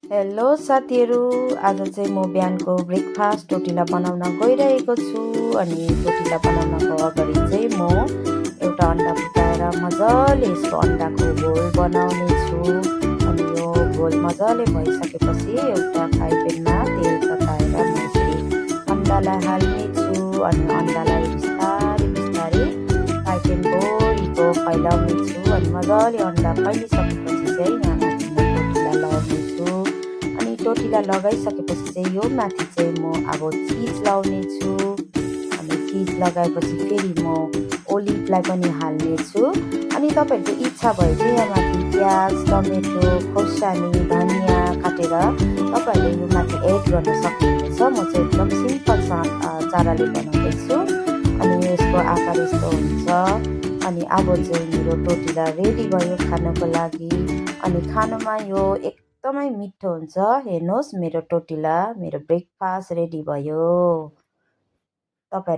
Hello साथीहरू, आज चाहिँ म बिहानको ब्रेकफास्ट टोटिला बनाउन गइरहेको छु। अनि टोटिला बनाउनको अगाडि चाहिँ म एउटा अन्डा फुटाएर मजाले यसको अन्डाको घोल बनाउने छु। अनि यो घोल मजाले भइसकेपछि एउटा फ्राई प्यानमा तेल तताएर म यसरी अन्डालाई हाल्ने छु। अनि अन्डालाई बिस्तारै बिस्तारै फ्राई प्यानभरिको फैलाउने छु। अनि मजाले अन्डा फैलिसकेपछि चाहिँ यहाँ टोटिला लगाउने छु। टोटिला लगाइसकेपछि चाहिँ यो माथि चाहिँ म अब चिज लाउने छु। अनि चिज लगाएपछि फेरि म ओलिभलाई पनि हाल्ने छु। अनि तपाईँहरूको इच्छा भए चाहिँ यहाँ माथि प्याज, टमेटो, खोर्सानी, धनियाँ काटेर तपाईँहरूले यो माथि एड गर्न सक्नुहुनेछ। म चाहिँ एकदम सिम्पल चाराले बनाउँदैछु। अनि यसको आकार यस्तो हुन्छ। अनि अब चाहिँ मेरो टोटिला रेडी भयो खानको लागि। अनि खानुमा यो एकदमै मिठो हुन्छ। हेर्नुहोस् मेरो टोटिला, मेरो ब्रेकफास्ट रेडी भयो। तपाईहरु